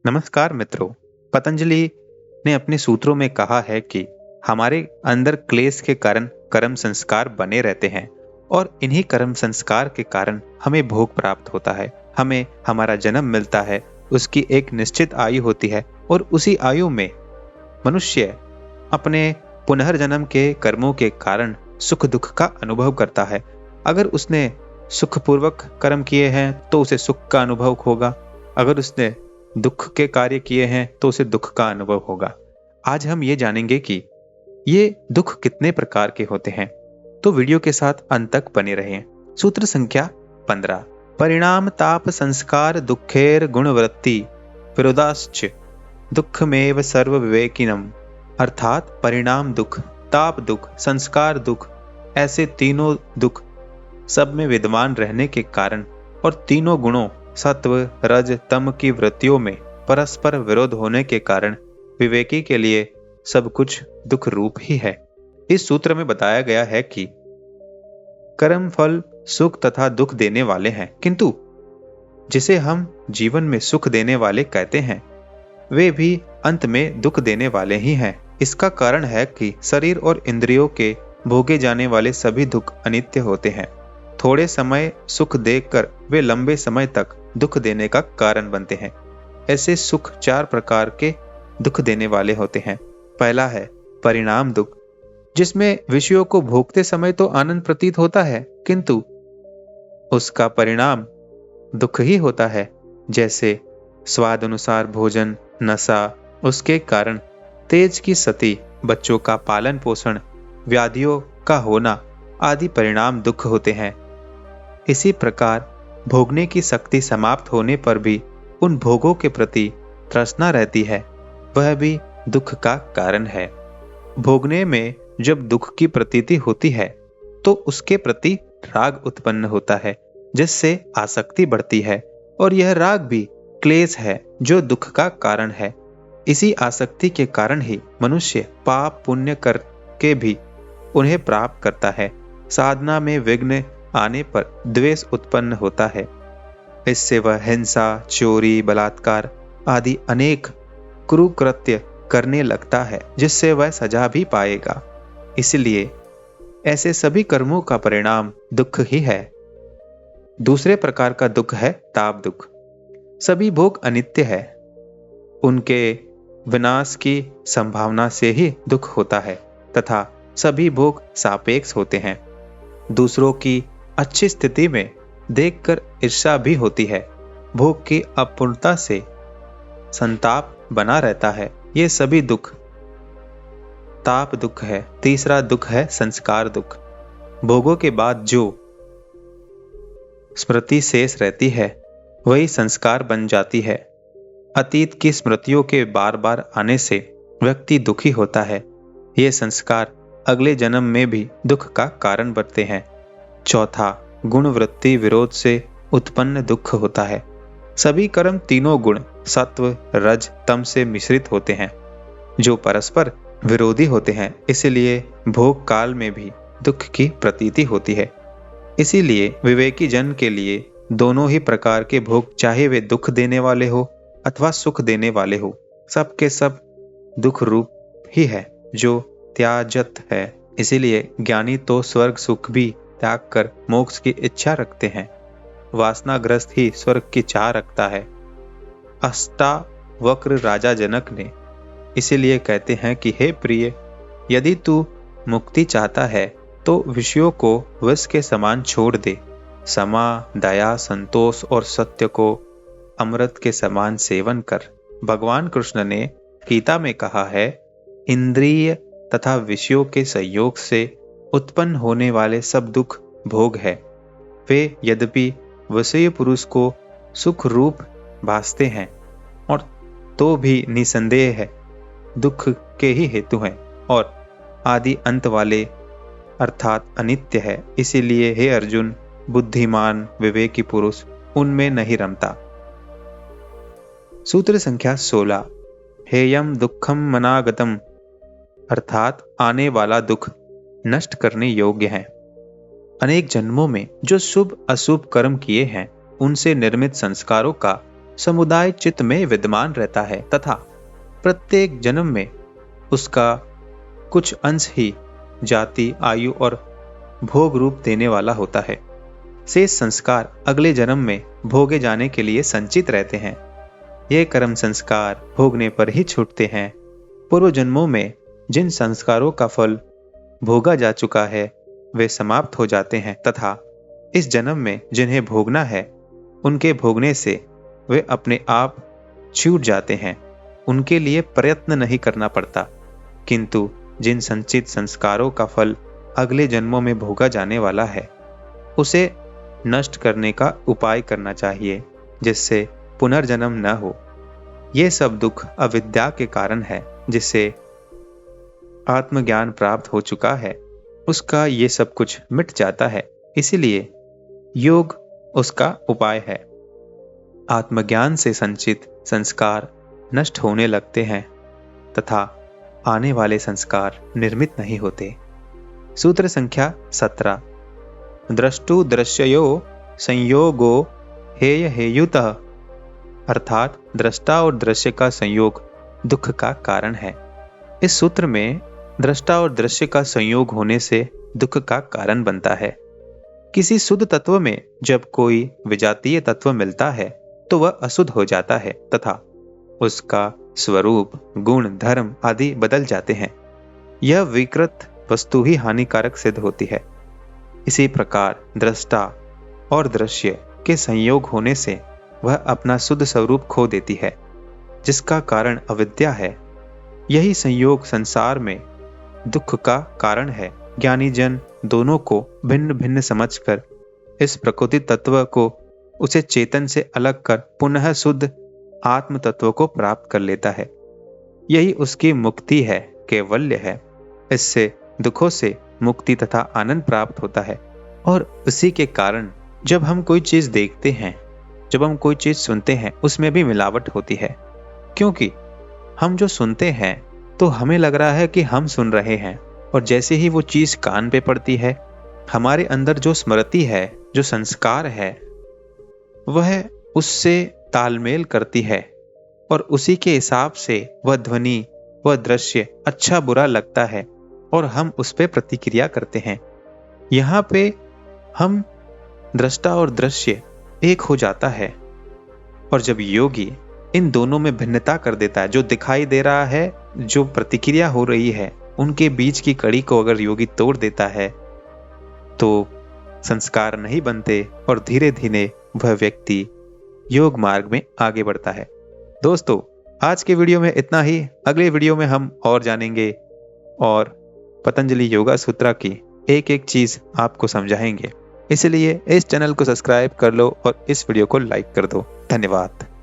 नमस्कार मित्रों। पतंजलि ने अपने सूत्रों में कहा है कि हमारे अंदर क्लेश के कारण कर्म संस्कार बने रहते हैं और इन्हीं कर्म संस्कार के कारण हमें भोग प्राप्त होता है। हमें हमारा जन्म मिलता है, उसकी एक निश्चित आयु होती है और उसी आयु में मनुष्य अपने पुनर्जन्म के कर्मों के कारण सुख दुख का अनुभव करता है। अगर उसने सुखपूर्वक कर्म किए हैं तो उसे सुख का अनुभव होगा, अगर उसने दुख के कार्य किए हैं तो उसे दुख का अनुभव होगा। आज हम ये जानेंगे कि ये दुख कितने प्रकार के होते हैं, तो वीडियो के साथ अंत तक बने रहें। सूत्र संख्या 15। परिणाम ताप संस्कार दुखेर गुणवृत्ति विरोधाश्च दुखमेव सर्व विवेकिनम। अर्थात परिणाम दुख, ताप दुख, संस्कार दुख, ऐसे तीनों दुख सब में विद्यमान रहने के कारण और तीनों गुणों सत्व रज तम की वृत्तियों में परस्पर विरोध होने के कारण विवेकी के लिए सब कुछ दुख रूप ही है। इस सूत्र में बताया गया है कि कर्म फल सुख तथा दुख देने वाले हैं, किंतु जिसे हम जीवन में सुख देने वाले कहते हैं वे भी अंत में दुख देने वाले ही हैं। इसका कारण है कि शरीर और इंद्रियों के भोगे जाने वाले सभी दुख अनित्य होते हैं। थोड़े समय सुख देकर वे लंबे समय तक दुख देने का कारण बनते हैं। ऐसे सुख चार प्रकार के दुख देने वाले होते हैं। पहला है परिणाम दुख, जिसमें विषयों को भोगते समय तो आनंद प्रतीत होता है, किंतु उसका परिणाम दुख ही होता है। जैसे स्वाद अनुसार भोजन, नशा, उसके कारण तेज की सती, बच्चों का पालन पोषण, व्याधियों का होना आदि परिणाम दुख होते हैं। इसी प्रकार भोगने की शक्ति समाप्त होने पर भी उन भोगों के प्रति तृष्णा रहती है, वह भी दुख का कारण है। भोगने में जब दुख की प्रतीति होती है तो उसके प्रति राग उत्पन्न होता है, जिससे आसक्ति बढ़ती है और यह राग भी क्लेश है जो दुख का कारण है। इसी आसक्ति के कारण ही मनुष्य पाप पुण्य करके भी उन्हें प्राप्त करता है। साधना में विघ्न आने पर द्वेष उत्पन्न होता है, इससे वह हिंसा, चोरी, बलात्कार आदि अनेक कुकृत्य करने लगता है, जिससे वह सजा भी पाएगा। इसलिए ऐसे सभी कर्मों का परिणाम दुख ही है। दूसरे प्रकार का दुख है ताप दुख। सभी भोग अनित्य है, उनके विनाश की संभावना से ही दुख होता है तथा सभी भोग सापेक्ष होते हैं। दूसरों की अच्छी स्थिति में देखकर ईर्ष्या भी होती है। भोग की अपूर्णता से संताप बना रहता है। ये सभी दुख ताप दुख है। तीसरा दुख है संस्कार दुख। भोगों के बाद जो स्मृति शेष रहती है वही संस्कार बन जाती है। अतीत की स्मृतियों के बार बार आने से व्यक्ति दुखी होता है। ये संस्कार अगले जन्म में भी दुख का कारण बनते हैं। चौथा गुण वृत्ति विरोध से उत्पन्न दुख होता है। सभी कर्म तीनों गुण सत्व रज तम से मिश्रित होते हैं, जो परस्पर विरोधी होते हैं। इसलिए भोग काल में भी दुख की प्रतीति होती है। इसीलिए विवेकी जन के लिए दोनों ही प्रकार के भोग, चाहे वे दुख देने वाले हो अथवा सुख देने वाले हो, सब के सब दुख रूप ही है, जो त्याजत है। इसीलिए ज्ञानी तो स्वर्ग सुख भी त्याग कर मोक्ष की इच्छा रखते हैं। वासनाग्रस्त ही स्वर्ग की चाह रखता है। अष्टावक्र राजा जनक ने इसीलिए कहते हैं कि हे प्रिय, यदि तू मुक्ति चाहता है तो विषयों को विष के समान छोड़ दे। समा, दया, संतोष और सत्य को अमृत के समान सेवन कर। भगवान कृष्ण ने गीता में कहा है, इंद्रिय तथा विषयों के संयोग से उत्पन्न होने वाले सब दुख भोग है। वे यद्यपि वशीय पुरुष को सुख रूप भासते हैं और तो भी निसंदेह है दुख के ही हेतु हैं और आदि अंत वाले अर्थात अनित्य है। इसीलिए हे अर्जुन, बुद्धिमान विवेकी पुरुष उनमें नहीं रमता। सूत्र संख्या 16। हेयम दुखम मनागतम, अर्थात आने वाला दुख नष्ट करने योग्य है। अनेक जन्मों में जो शुभ अशुभ कर्म किए हैं उनसे निर्मित संस्कारों का समुदाय चित्त में विद्यमान रहता है तथा प्रत्येक जन्म में उसका कुछ अंश ही जाति, आयु और भोग रूप देने वाला होता है। शेष संस्कार अगले जन्म में भोगे जाने के लिए संचित रहते हैं। ये कर्म संस्कार भोगने पर ही छूटते हैं। पूर्व जन्मों में जिन संस्कारों का फल भोगा जा चुका है वे समाप्त हो जाते हैं तथा इस जन्म में जिन्हें भोगना है उनके भोगने से वे अपने आप छूट जाते हैं। उनके लिए प्रयत्न नहीं करना पड़ता। किंतु जिन संचित संस्कारों का फल अगले जन्मों में भोगा जाने वाला है उसे नष्ट करने का उपाय करना चाहिए, जिससे पुनर्जन्म न हो। ये सब दुख अविद्या के कारण है। जिससे आत्मज्ञान प्राप्त हो चुका है उसका ये सब कुछ मिट जाता है। इसीलिए योग उसका उपाय है। आत्मज्ञान से संचित संस्कार नष्ट होने लगते हैं तथा आने वाले संस्कार निर्मित नहीं होते। सूत्र संख्या 17। द्रष्टु दृश्ययो संयोगो हेय हेयुतः, अर्थात दृष्टा और दृश्य का संयोग दुख का कारण है। इस सूत्र में दृष्टा और दृश्य का संयोग होने से दुख का कारण बनता है। किसी शुद्ध तत्व में जब कोई विजातीय तत्व मिलता है तो वह अशुद्ध हो जाता है तथा उसका स्वरूप, गुण, धर्म आदि बदल जाते हैं। यह विकृत वस्तु ही हानिकारक सिद्ध होती है। इसी प्रकार दृष्टा और दृश्य के संयोग होने से वह अपना शुद्ध स्वरूप खो देती है, जिसका कारण अविद्या है। यही संयोग संसार में दुख का कारण है। ज्ञानी जन दोनों को भिन्न भिन्न समझकर इस प्रकृति तत्व को उसे चेतन से अलग कर पुनः शुद्ध आत्म तत्व को प्राप्त कर लेता है। यही उसकी मुक्ति है, कैवल्य है। इससे दुखों से मुक्ति तथा आनंद प्राप्त होता है। और उसी के कारण जब हम कोई चीज देखते हैं, जब हम कोई चीज सुनते हैं, उसमें भी मिलावट होती है। क्योंकि हम जो सुनते हैं तो हमें लग रहा है कि हम सुन रहे हैं, और जैसे ही वो चीज कान पे पड़ती है, हमारे अंदर जो स्मृति है, जो संस्कार है, वह उससे तालमेल करती है और उसी के हिसाब से वह ध्वनि, वह दृश्य अच्छा बुरा लगता है और हम उस पर प्रतिक्रिया करते हैं। यहाँ पे हम दृष्टा और दृश्य एक हो जाता है। और जब योगी इन दोनों में भिन्नता कर देता है, जो दिखाई दे रहा है, जो प्रतिक्रिया हो रही है, उनके बीच की कड़ी को अगर योगी तोड़ देता है तो संस्कार नहीं बनते और धीरे धीरे वह व्यक्ति योग मार्ग में आगे बढ़ता है। दोस्तों, आज के वीडियो में इतना ही। अगले वीडियो में हम और जानेंगे और पतंजलि योगा सूत्रा की एक एक चीज आपको समझाएंगे। इसलिए इस चैनल को सब्सक्राइब कर लो और इस वीडियो को लाइक कर दो। धन्यवाद।